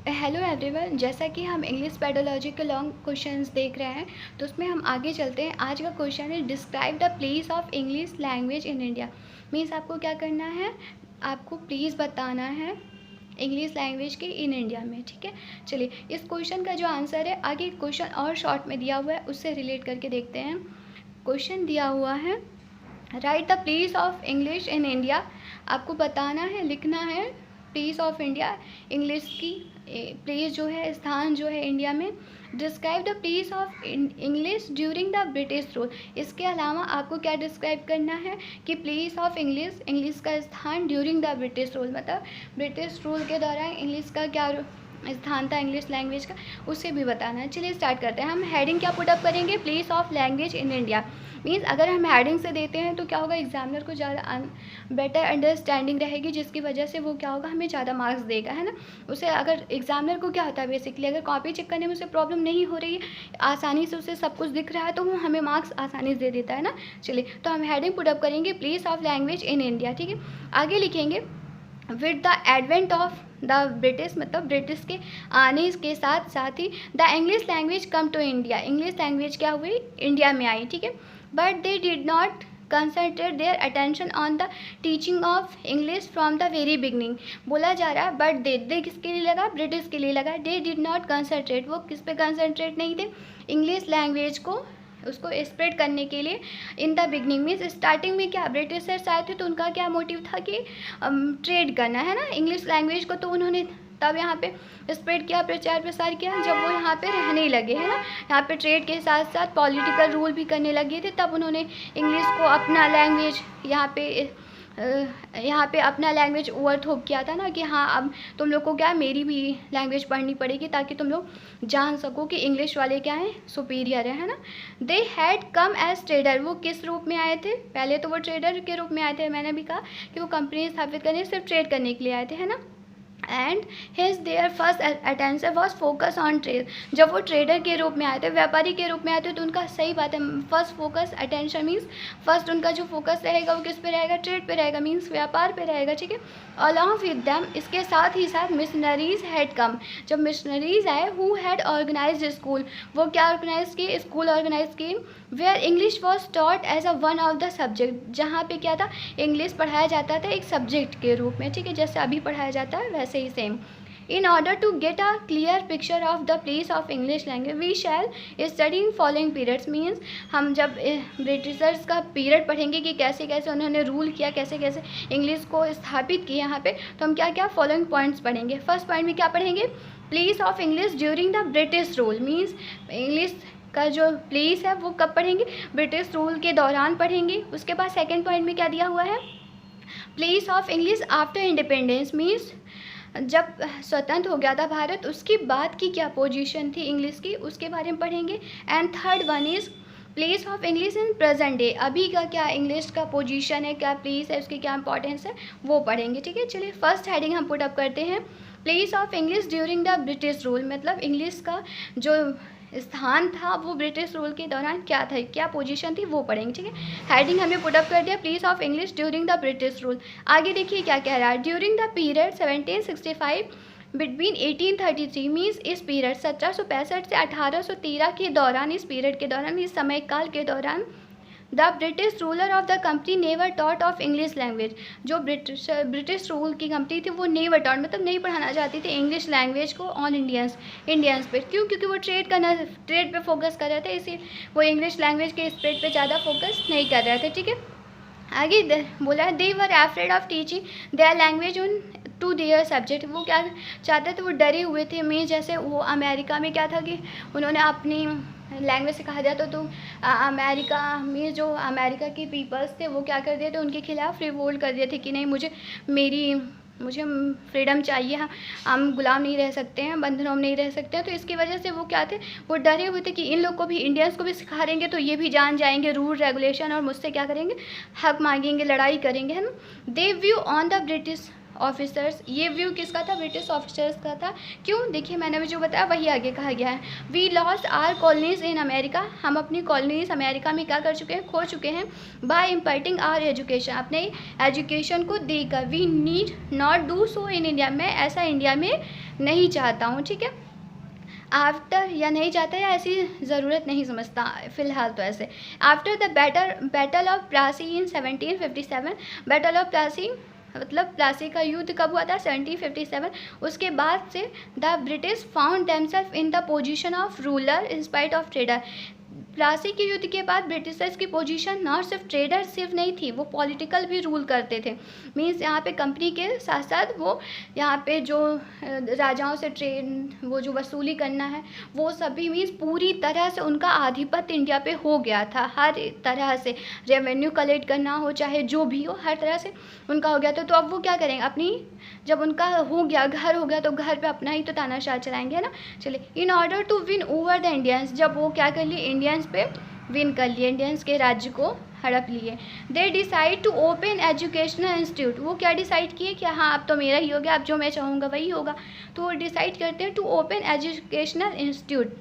Hello everyone, जैसा कि हम इंग्लिश पेडोलॉजी के लॉन्ग क्वेश्चंस देख रहे हैं, तो उसमें हम आगे चलते हैं। आज का क्वेश्चन है describe the place of English language in India. Means आपको क्या करना है, आपको प्लीज़ बताना है इंग्लिश लैंग्वेज की इन इंडिया में। ठीक है, चलिए इस क्वेश्चन का जो आंसर है आगे क्वेश्चन और शॉर्ट में दिया हुआ है, उससे रिलेट करके देखते हैं। क्वेश्चन दिया हुआ है right the place of English in India. आपको बताना है, लिखना है प्लेस ऑफ इंडिया, इंग्लिश की प्लेस जो है, स्थान जो है इंडिया में। Describe the place of English during the British rule. इसके अलावा आपको क्या डिस्क्राइब करना है कि प्लेस ऑफ इंग्लिश, इंग्लिश का स्थान ड्यूरिंग द ब्रिटिश रूल, मतलब ब्रिटिश रूल के दौरान इंग्लिश का क्या स्थान था इंग्लिश लैंग्वेज का, उसे भी बताना है। चलिए स्टार्ट करते हैं। हम हेडिंग क्या पुटअप करेंगे, place of language in India. Means अगर हम हेडिंग से देते हैं तो क्या होगा, एग्जामिनर को ज़्यादा बेटर अंडरस्टैंडिंग रहेगी, जिसकी वजह से वो क्या होगा, हमें ज़्यादा मार्क्स देगा, है ना। उसे अगर एग्जामिनर को क्या होता है बेसिकली, अगर कॉपी चेक करने में उसे प्रॉब्लम नहीं हो रही है, आसानी से उसे सब कुछ दिख रहा है, तो वो हमें मार्क्स आसानी से दे देता है ना। चलिए तो हम हेडिंग पुटअप करेंगे place of language in India. ठीक है, आगे लिखेंगे with the advent of the British, मतलब ब्रिटिश के आने के साथ साथ ही the English language come to India, English language क्या हुई, इंडिया में आई। ठीक है, but they did not concentrate their attention on the teaching of English from the very beginning. बोला जा रहा है बट दे किसके लिए लगा, ब्रिटिश के लिए लगा। दे डिड नॉट कंसंट्रेट, वो किस पे कंसंट्रेट नहीं थे, इंग्लिश लैंग्वेज को उसको स्प्रेड करने के लिए। In the beginning means starting में क्या ब्रिटिशर्स आए थे तो उनका क्या मोटिव था कि ट्रेड करना, है ना, इंग्लिश लैंग्वेज को। तो उन्होंने तब यहाँ पे स्प्रेड किया, प्रचार प्रसार किया, जब वो यहाँ पे रहने लगे, है ना, यहाँ पे ट्रेड के साथ साथ पॉलिटिकल रूल भी करने लगे थे, तब उन्होंने इंग्लिश को अपना लैंग्वेज यहाँ पे अपना लैंग्वेज ओवरथ्रोप किया था ना, कि हाँ अब तुम लोग को क्या मेरी भी लैंग्वेज पढ़नी पड़ेगी, ताकि तुम लोग जान सको कि इंग्लिश वाले क्या हैं, सुपीरियर है ना। They had come as trader, वो किस रूप में आए थे, पहले तो वो ट्रेडर के रूप में आए थे। मैंने भी कहा कि वो कंपनी स्थापित करने, सिर्फ ट्रेड करने के लिए आए थे, है ना। And his their first attention was focus on trade. जब वो ट्रेडर के रूप में आए थे, व्यापारी के रूप में आए थे, तो उनका सही बात है, first focus attention means first उनका जो फोकस रहेगा वो किस पे रहेगा, ट्रेड पे रहेगा, मीन्स व्यापार पे रहेगा। ठीक है, अलॉन्ग विद दैम, इसके साथ ही साथ मिशनरीज हैड कम। जब मिशनरीज आए, हु हैड ऑर्गेनाइज स्कूल, वो क्या ऑर्गेनाइज किए, स्कूल ऑर्गेनाइज किए, where English was taught as a one of the subject, जहाँ पे क्या था, इंग्लिश पढ़ाया जाता था एक सब्जेक्ट के रूप में। ठीक है, जैसे अभी पढ़ाया जाता है वैसे ही same. In order to get a clear picture of the place of English language, we shall study in following periods. Means हम जब ब्रिटिशर्स का पीरियड पढ़ेंगे कि कैसे कैसे उन्होंने रूल किया, कैसे कैसे इंग्लिश को स्थापित किया यहाँ पे, तो हम क्या क्या फॉलोइंग पॉइंट्स पढ़ेंगे। फर्स्ट पॉइंट में क्या पढ़ेंगे, place of English during the British rule. Means English का जो प्लेस है वो कब पढ़ेंगे, ब्रिटिश रूल के दौरान पढ़ेंगे। उसके बाद सेकेंड पॉइंट में क्या दिया हुआ है, place of English after independence. Means जब स्वतंत्र हो गया था भारत, उसके बाद की क्या पोजीशन थी इंग्लिश की, उसके बारे में पढ़ेंगे। And third one is place of English in present day, अभी का क्या इंग्लिश का पोजीशन है, क्या प्लेस है, उसकी क्या इंपॉर्टेंस है, वो पढ़ेंगे। ठीक है, चलिए फर्स्ट हेडिंग हम पुट अप करते हैं, place of English during the British rule, मतलब इंग्लिश का जो स्थान था वो ब्रिटिश रूल के दौरान क्या था, क्या पोजीशन थी, वो पढ़ेंगे। ठीक है, हेडिंग हमने पुट अप कर दिया place of English during the British rule. आगे देखिए क्या कह रहा है, during the period 1765 between 1833, means इस पीरियड 1765 से 1813 के दौरान, इस पीरियड के दौरान, इस समय काल के दौरान, the British ruler of the company never taught of English language, जो ब्रिटिश रूल की कंपनी थी वो नेवर टॉट मतलब नहीं पढ़ाना चाहती थी इंग्लिश लैंग्वेज को ऑन इंडियंस पे। क्यों, क्योंकि वो ट्रेड पे फोकस कर रहे थे, इसी वो इंग्लिश लैंग्वेज के स्प्रेड पे ज़्यादा फोकस नहीं कर रहे थे। ठीक है, आगे बोला है they were afraid of teaching their language on to their subject. वो क्या चाहते थे, वो डरे हुए थे। मीन्स जैसे वो अमेरिका में क्या था कि उन्होंने अपनी लैंग्वेज से कहा जाता तो अमेरिका में जो अमेरिका के पीपल्स थे वो क्या कर दिए थे, उनके खिलाफ रिवोल्ट कर दिए थे कि नहीं, मुझे फ्रीडम चाहिए, हम गुलाम नहीं रह सकते हैं, बंधनों में नहीं रह सकते हैं। तो इसकी वजह से वो क्या थे, वो डरे हुए थे कि इन लोग को भी, इंडियंस को भी सिखा देंगे तो ये भी जान जाएंगे रूल रेगुलेशन, और मुझसे क्या करेंगे, हक मांगेंगे, लड़ाई करेंगे, है ना। They view on the British officers, ये व्यू किसका था, ब्रिटिश ऑफिसर्स का था। क्यों, देखिए मैंने अभी जो बताया वही आगे कहा गया है। We lost our colonies in America, हम अपनी कॉलोनीज अमेरिका में क्या कर चुके हैं, खो चुके हैं। बाय इम्पार्टिंग आर एजुकेशन, अपने एजुकेशन को देकर। We need not do so in India, मैं ऐसा इंडिया में नहीं चाहता हूँ, ठीक है। आफ्टर या नहीं चाहता या ऐसी ज़रूरत नहीं समझता फ़िलहाल तो ऐसे। After the battle of Plassey in 1757, battle of Plassey मतलब प्लासी का युद्ध कब हुआ था? 1757। उसके बाद से the British found themselves in the position of ruler in spite of trader. Plassey के युद्ध के बाद ब्रिटिशर्स की पोजीशन नॉट सिर्फ ट्रेडर सिर्फ नहीं थी, वो पॉलिटिकल भी रूल करते थे। मीन्स यहाँ पे कंपनी के साथ साथ वो यहाँ पे जो राजाओं से ट्रेड वो जो वसूली करना है वो सभी, मीन्स पूरी तरह से उनका आधिपत्य इंडिया पे हो गया था। हर तरह से रेवेन्यू कलेक्ट करना हो चाहे जो भी हो, हर तरह से उनका हो गया था। तो अब वो क्या करेंगे, अपनी जब उनका हो गया, घर हो गया, तो घर पे अपना ही तो तानाशाह चलाएंगे, है ना। चलिए, in order to win over the Indians, जब वो क्या कर लिए, इंडियंस पे विन कर लिए, इंडियंस के राज्य को हड़प लिए। They decide to open educational institute, वो क्या डिसाइड किए कि हाँ अब तो मेरा ही हो गया, अब जो मैं चाहूँगा वही होगा। तो वो डिसाइड करते हैं टू ओपन एजुकेशनल इंस्टीट्यूट,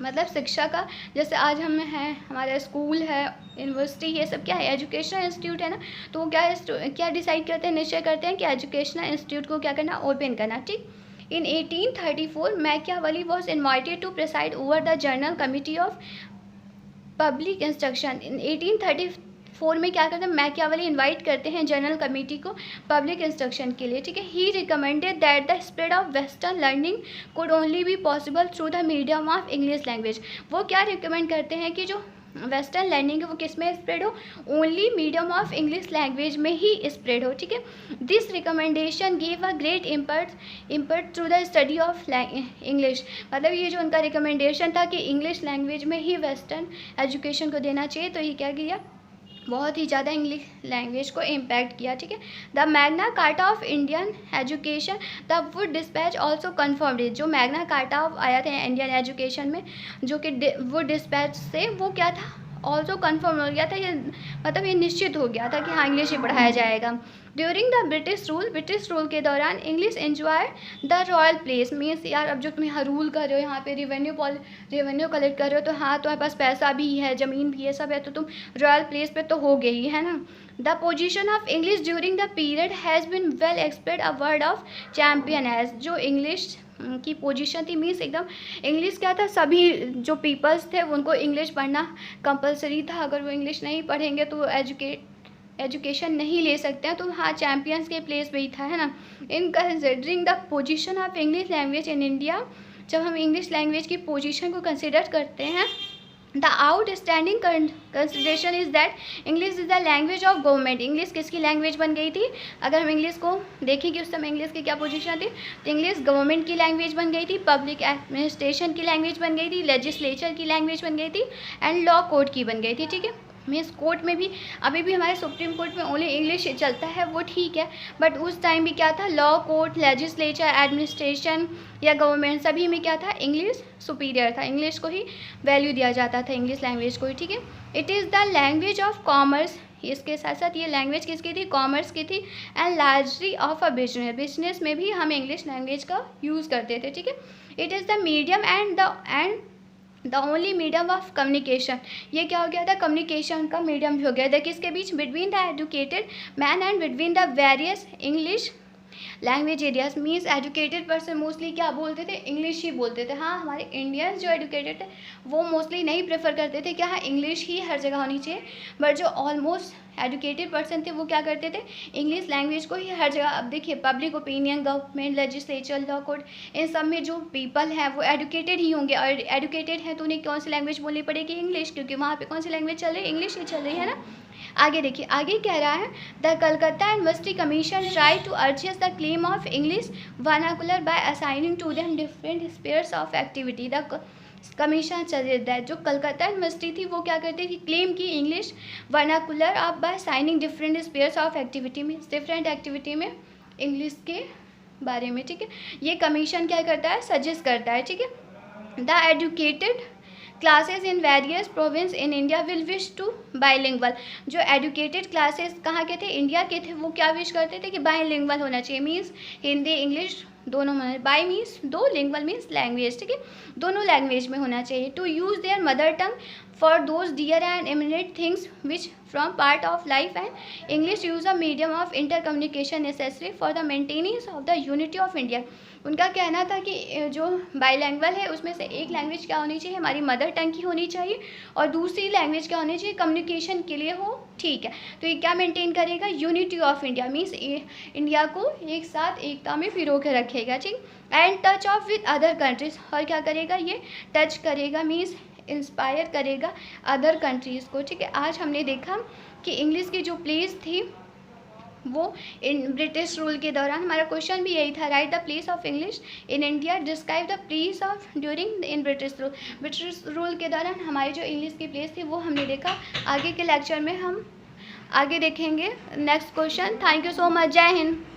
मतलब शिक्षा का, जैसे आज हम हैं, हमारा स्कूल है, यूनिवर्सिटी, ये सब क्या है, एजुकेशनल इंस्टीट्यूट है ना। तो वो क्या डिसाइड करते हैं, निश्चय करते हैं कि एजुकेशनल इंस्टीट्यूट को क्या करना, ओपन करना, ठीक। In 1834 Machiavelli was invited to preside over the general committee of public instruction. In 1834 में क्या करते हैं, मैकियावेली इनवाइट करते हैं जनरल कमेटी को पब्लिक इंस्ट्रक्शन के लिए, ठीक है। He recommended that the spread of western learning could only be possible through the medium of English language. वो क्या रिकमेंड करते हैं कि जो वेस्टर्न लर्निंग है वो किस में स्प्रेड हो, only medium of English language में ही स्प्रेड हो, ठीक है। This recommendation give a great impetus through the study of English, मतलब ये जो उनका रिकमेंडेशन था कि इंग्लिश लैंग्वेज में ही वेस्टर्न एजुकेशन को देना चाहिए, तो ये क्या किया, बहुत ही ज़्यादा इंग्लिश लैंग्वेज को इम्पैक्ट किया, ठीक है। The Magna carta of Indian education the Wood dispatch also confirmed, जो मैग्ना कार्टा आया था इंडियन एजुकेशन में, जो कि वुड डिस्पैच से वो क्या था, ऑल्सो कन्फर्म हो गया था, ये मतलब ये निश्चित हो गया था कि हाँ इंग्लिश ही पढ़ाया जाएगा। ड्यूरिंग द ब्रिटिश रूल के दौरान English enjoy the royal place, means यार अब जो तुम यहाँ रूल कर रहे हो, यहाँ पे रेवेन्यू कलेक्ट कर रहे हो, तो हाँ तुम्हारे पास पैसा भी है, ज़मीन भी है, सब है, तो तुम रॉयल प्लेस पे तो हो गई है ना। The position of English during the period has been well एक्सप्रेड, a word of champion has, जो इंग्लिश की पोजीशन थी, मीन्स एकदम इंग्लिश क्या था, सभी जो पीपल्स थे उनको इंग्लिश पढ़ना कंपलसरी था, अगर वो इंग्लिश नहीं पढ़ेंगे तो एजुकेशन नहीं ले सकते हैं, तो हाँ चैम्पियंस के प्लेस पे ही था, है ना। In considering the position of English language in India, जब हम इंग्लिश लैंग्वेज की पोजीशन को कंसिडर करते हैं, the outstanding consideration is that English is the language of government. English किसकी लैंग्वेज बन गई थी, अगर हम इंग्लिश को देखें कि उस समय इंग्लिश की क्या पोजीशन थी, तो इंग्लिश गवर्नमेंट की लैंग्वेज बन गई थी, पब्लिक एडमिनिस्ट्रेशन की लैंग्वेज बन गई थी, लेजिस्लेचर की लैंग्वेज बन गई थी, एंड लॉ कोर्ट की बन गई थी, ठीक है। मीन्स कोर्ट में भी अभी भी हमारे सुप्रीम कोर्ट में ओनली इंग्लिश चलता है, वो ठीक है, बट उस टाइम भी क्या था, लॉ कोर्ट, लेजिस्लेचर, एडमिनिस्ट्रेशन या गवर्नमेंट, सभी में क्या था, इंग्लिश सुपीरियर था, इंग्लिश को ही वैल्यू दिया जाता था, इंग्लिश लैंग्वेज को ही, ठीक है। It is the language of commerce, इसके साथ साथ ये लैंग्वेज किसकी थी, कॉमर्स की थी, and largely of a business में भी हम इंग्लिश लैंग्वेज का यूज़ करते थे, ठीक है। It is the medium and the only medium of communication, ये क्या हो गया था, कम्युनिकेशन का मीडियम भी हो गया था, किसके बीच, between the educated man and between the various English language areas. Means educated person mostly क्या बोलते थे, इंग्लिश ही बोलते थे। हाँ हमारे इंडियंस जो एजुकेटेड थे वो मोस्टली नहीं प्रेफर करते थे कि हाँ इंग्लिश ही हर जगह होनी चाहिए, बट जो ऑलमोस्ट एजुकेटेड पर्सन थे वो क्या करते थे, इंग्लिश लैंग्वेज को ही हर जगह। अब देखिए public opinion, government, legislature, law court, इन सब में जो पीपल हैं वो एजुकेटेड ही होंगे, और एजुकेटेड हैं तो उन्हें कौन सी लैंग्वेज बोलनी पड़ेगी, इंग्लिश, क्योंकि वहाँ पे कौन सी लैंग्वेज चल रही है, इंग्लिश ही चल रही है ना। आगे देखिए, आगे कह रहा है, the Calcutta university commission try to arches the claim of English vernacular by assigning to them different spheres of activity. The commission चलेता है, जो कलकत्ता यूनिवर्सिटी थी वो क्या करती थी, क्लेम की English vernacular of by signing different spheres of activity में, डिफरेंट एक्टिविटी में इंग्लिश के बारे में, ठीक है। ये कमीशन क्या करता है, सजेस्ट करता है, ठीक है। The educated classes in various province in India will wish to bilingual, जो एजुकेटेड क्लासेस कहाँ के थे, इंडिया के थे, वो क्या विश करते थे कि बाईलिंगुअल होना चाहिए, मीन्स हिंदी इंग्लिश दोनों में, बाई मीन्स दो, लिंगुअल मीन्स लैंग्वेज, ठीक है, दोनों लैंग्वेज में होना चाहिए। To use their mother tongue for those dear and eminent things which from part of life, and English use a medium of intercommunication necessary for the maintenance of the unity of India. उनका कहना था कि जो बाईलैंग्वेज है उसमें से एक language क्या होनी चाहिए, हमारी मदर टंग की होनी चाहिए, और दूसरी लैंग्वेज क्या होनी चाहिए, कम्युनिकेशन के लिए हो, ठीक है। तो ये क्या मेंटेन करेगा, unity of India, means India को एक साथ एकता में पिरो के रखेगा, ठीक। And touch of with other countries, और क्या करेगा, ये टच करेगा मीन्स इंस्पायर करेगा अदर कंट्रीज़ को, ठीक है। आज हमने देखा कि इंग्लिश की जो प्लेस थी वो इन ब्रिटिश रूल के दौरान, हमारा क्वेश्चन भी यही था, right the place of English in India, describe the place of during in British rule. British rule के दौरान हमारी जो इंग्लिश की प्लेस थी वो हमने देखा। आगे के लेक्चर में हम आगे देखेंगे next question. Thank you so much, जय हिंद।